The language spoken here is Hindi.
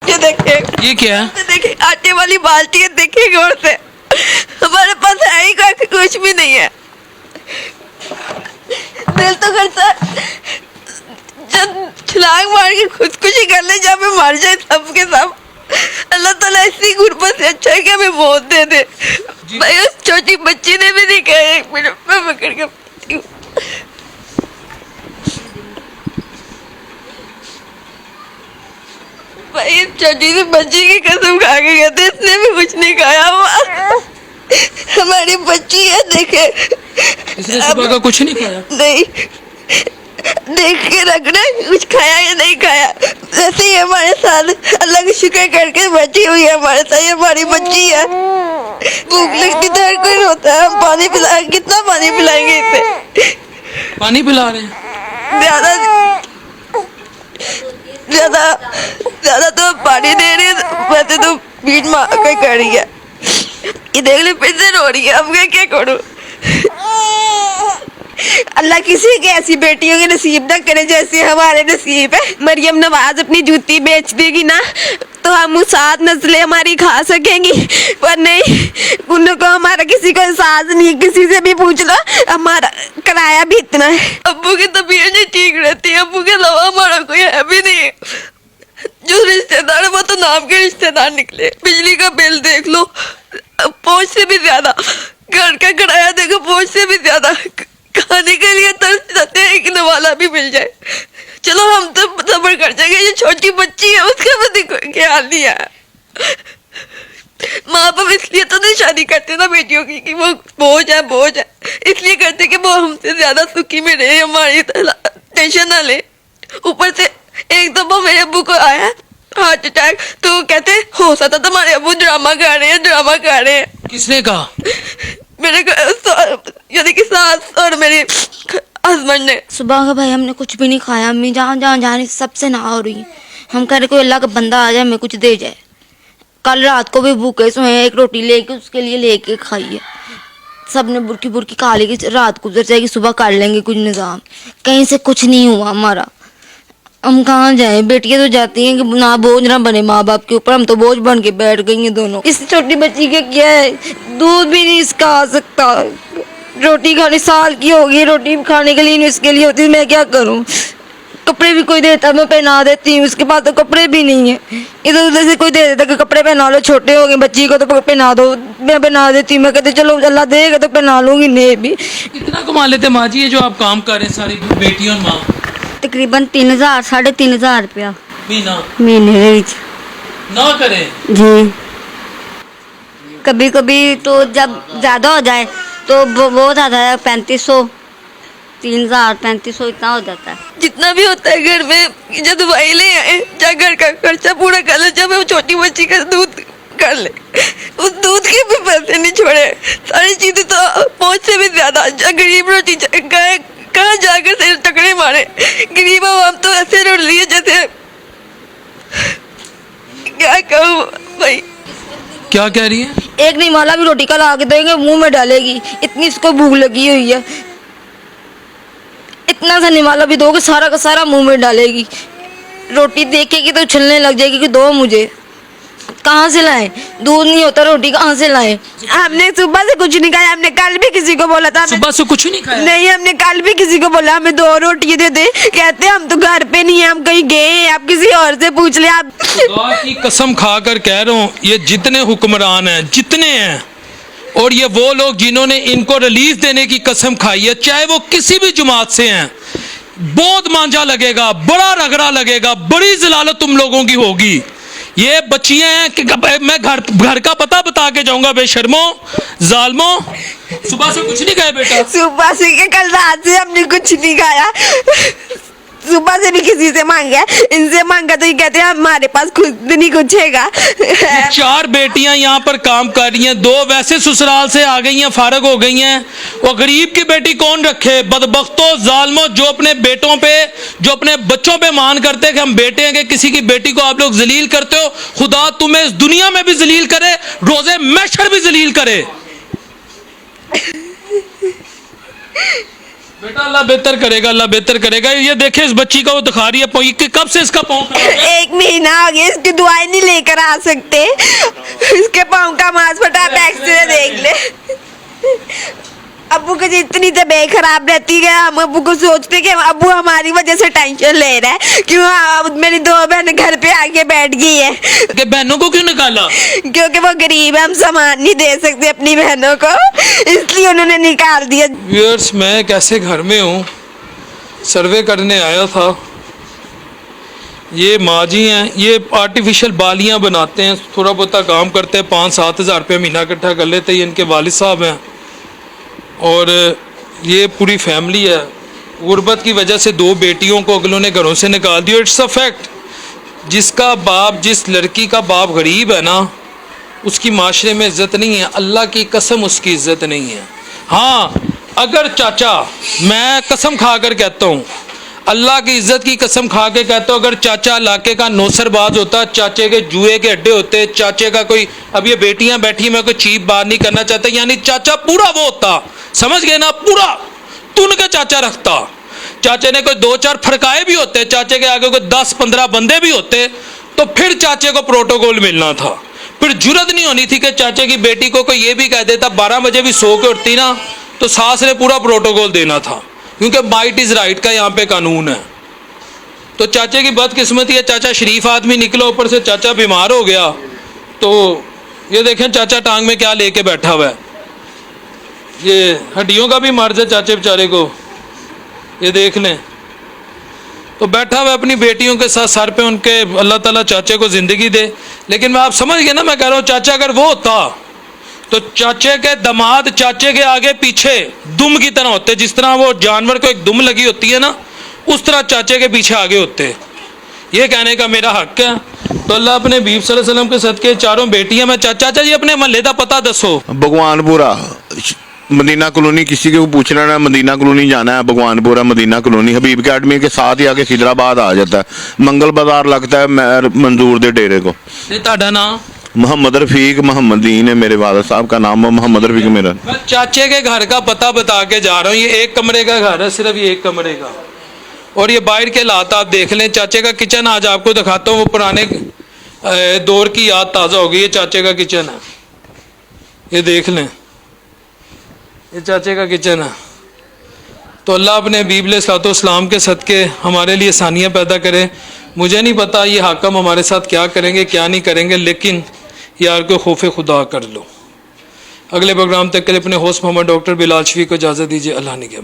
ये देखिए, ये क्या है? देखिए आटे वाली बाल्टी है, देखिए गौर से। हमारे पास है ही कुछ भी नहीं है। दिल तो करता जब छलांग मार के खुदकुशी कर ले, जब मैं मर जाए सब के सब। अल्लाह ताला ऐसी गुर्बत से अच्छा है कि हमें मौत दे दे। भाई उस छोटी बच्ची ने भी नहीं कहा, 1 मिनट में पकड़ के भाई छोटी सी बच्ची की कसम खा के कहते, इसने भी कुछ नहीं खाया हुआ। हमारी बच्ची है, देखे इसने सुबह का कुछ नहीं खाया? नहीं, देख के रखना कुछ खाया या नहीं खाया। ऐसे ही हमारे साथ अल्लाह का शुक्र करके बैठी हुई है हमारे साथ, ये हमारी बच्ची है। भूख लगती तो हर कोई रोता है। हम पानी पिला, कितना पानी पिलाएंगे इसे? पानी पिला रहे हैं? ज्यादा ज्यादा तो पानी दे रही है, वैसे तो बीट मार के कर रही है। ये देख ले फिर से रो रही है। अब मैं क्या करूं? अल्लाह किसी की ऐसी बेटियों के नसीब ना करे जैसे हमारे नसीब है। मरियम नवाज अपनी जूती बेच देगी ना तो हम 7 नस्लें हमारी खा सकेंगी, पर नहीं, उनको हमारा किसी को एहसास नहीं। किसी से भी पूछ लो, हमारा किराया भी इतना है। अब्बू की तबीयत नहीं ठीक रहती, अब्बू के अलावा हमारा कोई है भी नहीं। जो रिश्तेदार है वो तो नाम के रिश्तेदार निकले। बिजली का बिल देख लो, पहुंच से भी ज्यादा। घर का किराया देखो, पहुंच से भी ज्यादा। खाने के लिए तरस जाते हैं, एक नवाला भी मिल जाए। चलो हम तो सब्र कर जाएंगे, ये छोटी बच्ची है, उसका भी कोई ख्याल नहीं है। माँ बाप इसलिए तो नहीं शादी करते ना बेटियों की कि वो बोझ है। इसलिए करते कि वो हमसे ज्यादा सुखी में रहे, हमारी टेंशन ना ले। ऊपर से एक दफा मेरे अब्बू को आया हार्ट अटैक, तो कहते हो सकता तुम्हारे अब्बू ड्रामा कर रहे हैं। किसने कहा? मेरे यानी कि सास और मेरे हस्बैंड ने। सुबह का भाई हमने कुछ भी नहीं खाया। अम्मी जहाँ जा रही सबसे ना हो रही। हम कह रहे कोई अल्लाह का बंदा आ जाए, हमें कुछ दे जाए। कल रात को भी भूखे सोए, एक रोटी लेके उसके लिए लेके खाई है। सब ने बुरकी बुरकी खा ली कि रात गुजर जाएगी, सुबह कर लेंगे कुछ निज़ाम। कहीं से कुछ नहीं हुआ हमारा। हम कहाँ जाएं? बेटियां तो जाती हैं कि ना बोझ ना बने माँ बाप के ऊपर। हम तो बोझ बन के बैठ गई हैं दोनों। इस छोटी बच्ची के क्या है, दूध भी नहीं इसका आ सकता। रोटी खाने साल की होगी, रोटी खाने के लिए नहीं इसके लिए होती। मैं क्या करूं? कपड़े भी कोई देता मैं पहना देती हूँ, उसके पास तो कपड़े भी नहीं है। इधर उधर से कोई दे देता कि कपड़े पहना लो, छोटे हो गए बच्ची को तो पहना दो। मैं पहना देती हूँ। मैं कहती चलो अल्लाह देगा तो पहना लूंगी। नहीं भी कितना कमा लेते माँ जी ये जो आप काम कर रहे हैं सारी बेटियों और माँ? तकरीबन 3000 3,500 रुपया महीने ना करें जी। कभी कभी तो जब ज्यादा हो जाए तो बहुत आता है, 3500 3000 3500 इतना हो जाता है। जितना भी होता है घर में, जब दवाई ले आए, चाहे घर का खर्चा पूरा कर ले, जब वो छोटी बच्ची का दूध कर ले, उस दूध के भी पैसे नहीं छोड़े। सारी चीजें तो पहुंच से भी ज्यादा। गरीब रोटी कहाँ जाकर से टकरे मारे। गरीब हम तो ऐसे रोड लिए जैसे, क्या कहूँ भाई। क्या कह रही है? एक नहीं वाला भी रोटी का ला के देंगे, मुंह में डालेगी, इतनी इसको भूख लगी हुई है। इतना सा निवाला भी दोगे, सारा का सारा मुंह में डालेगी। रोटी देखेगी तो उछलने लग जाएगी कि दो मुझे। कहाँ से लाए? दूध नहीं होता, रोटी कहाँ से लाए? हमने सुबह से कुछ नहीं खाया। हमने कल भी किसी को बोला था। सुबह से कुछ नहीं खाया? नहीं, हमने कल भी किसी को बोला हमें 2 रोटी दे दे। कहते हम तो घर पे नहीं है, हम कहीं गए हैं, आप किसी और से पूछ ले। आप खुदा की कसम खाकर कह रहा हूँ, ये जितने हुक्मरान हैं, जितने हैं, और ये वो लोग जिन्होंने इनको रिलीज देने की कसम खाई है, चाहे वो किसी भी जमात से हैं, बहुत मांझा लगेगा, बड़ा रगड़ा लगेगा, बड़ी जलालत तुम लोगों की होगी। ये बच्चियां हैं कि मैं घर का पता बता के जाऊंगा। बेशर्मो, जालमो, सुबह से कुछ नहीं खाया बेटा? सुबह से के कल रात से हमने कुछ नहीं खाया। सुबह से भी किसी से मांगा, इनसे मांगा तो ये कहते हैं हमारे पास खुद नहीं कुछ हैगा। 4 बेटियां यहाँ पर काम कर रही हैं, 2 वैसे ससुराल से आ गई हैं, फारग हो गई हैं। वो गरीब की बेटी कौन रखे? बदबख्तों, जालमों, जो अपने बेटों पे, जो अपने बच्चों पे मान करते हैं कि हम बेटे हैं, कि किसी की बेटी को आप लोग जलील करते हो। खुदा तुम्हें इस दुनिया में भी जलील करे, रोजे महशर भी जलील करे। बेटा अल्लाह बेहतर करेगा, अल्लाह बेहतर करेगा। ये देखे इस बच्ची का वो दिखा रही है, कब से इसका पाँव? 1 महीना आ गया, इसकी दवाई नहीं लेकर आ सकते? इसके पाँव का मांस फटा, आप एक्सरे देख ले। अब्बू की इतनी तबीयत खराब रहती है, हम अब्बू को सोचते कि अब्बू हमारी वजह से टेंशन ले रहा है, क्यों मेरी 2 बहन घर पे आके बैठ गई है। कि बहनों को क्यों निकाला? क्योंकि वो गरीब है, हम सामान नहीं दे सकते अपनी बहनों को, इसलिए उन्होंने निकाल दिया। व्यूअर्स, मैं कैसे घर में हूँ, सर्वे करने आया था। ये माँ जी हैं, ये आर्टिफिशियल बालियाँ बनाते हैं, थोड़ा बहुत काम करते हैं, 5-7 हज़ार रुपये महीना इकट्ठा कर लेते हैं। ये इनके वालिद साहब हैं और ये पूरी फैमिली है। गुर्बत की वजह से 2 बेटियों को अगलों ने घरों से निकाल दिया। It's a fact. जिसका बाप, जिस लड़की का बाप गरीब है ना, उसकी माशरे में इज़्ज़त नहीं है। अल्लाह की कसम उसकी इज़्ज़त नहीं है। हाँ, अगर चाचा, मैं कसम खा कर कहता हूँ, अल्लाह की इज़्ज़त की कसम खा के कहता हूँ, अगर चाचा इलाके का नौसरबाज होता, चाचे के जुए के अड्डे होते, चाचे का कोई, अब ये बेटियां बैठी, मैं कोई चीप बात नहीं करना चाहता, यानी चाचा पूरा वो होता, समझ गए ना, पूरा तुन के चाचा रखता। चाचे ने कोई 2-4 फरकाए भी होते, चाचे के आगे कोई 10-15 बंदे भी होते, तो फिर चाचे को प्रोटोकॉल मिलना था। फिर जुर्रत नहीं होनी थी कि चाचे की बेटी को कोई ये भी कह देता, 12 बजे भी सो के उठती ना, तो सास ने पूरा प्रोटोकॉल देना था, क्योंकि माइट इज़ राइट का यहाँ पे कानून है। तो चाचे की बदकिस्मती है, चाचा शरीफ आदमी निकला, ऊपर से चाचा बीमार हो गया। तो ये देखें चाचा टांग में क्या लेके बैठा हुआ है, ये हड्डियों का भी मर्ज है चाचे बेचारे को, ये देख लें। तो बैठा हुआ अपनी बेटियों के साथ, सर पे उनके, अल्लाह ताला चाचे को ज़िंदगी दे। लेकिन मैं आप समझ गए ना, मैं कह रहा हूँ चाचा अगर वो होता तो चाचे के दामाद चाचे के आगे पीछे दुम की तरह होते, जिस तरह वो जानवर को एक दुम लगी होती है ना, उस तरह चाचे के पीछे आगे होते। ये कहने का मेरा हक है। तो अल्लाह अपने हबीब सल्लल्लाहु अलैहि वसल्लम के सदके 4 बेटियां। मैं चाचा जी अपने महल्ले का पता दसो। भगवानपुरा मदीना कॉलोनी, किसी को पूछना ना, मदीना कॉलोनी जाना है, भगवानपुरा मदीना कॉलोनी, हबीब अकेडमी के साथ ही आके खिजराबाद आ जाता है। मंगल बाजार लगता है मैर मंजूर दे डेरे को। ਤੁਹਾਡਾ नाम? मोहम्मद रफीक मोहम्मदीन है मेरे वालिद साहब का नाम, मोहम्मद रफीक मेरा। मैं चाचे के घर का पता बता के जा रहा हूँ। ये 1 कमरे का घर है, सिर्फ ये 1 कमरे का, और ये बाहर के हालात आप देख लें। चाचे का किचन आज आपको दिखाता हूँ, वो पुराने दौर की याद ताज़ा हो गई। ये चाचे का किचन है, ये देख लें, ये चाचे का किचन है। तो अल्लाह अपने हबीब अलैहिस्सलाम के सदके हमारे लिए आसानियाँ पैदा करे। मुझे नहीं पता ये हाकम हमारे साथ क्या करेंगे क्या नहीं करेंगे, लेकिन यार को खौफ खुदा कर लो। अगले प्रोग्राम तक के लिए अपने होस्ट मोहम्मद डॉक्टर बिलाल शफी को इजाज़त दीजिए। अल्लाह निगहबान।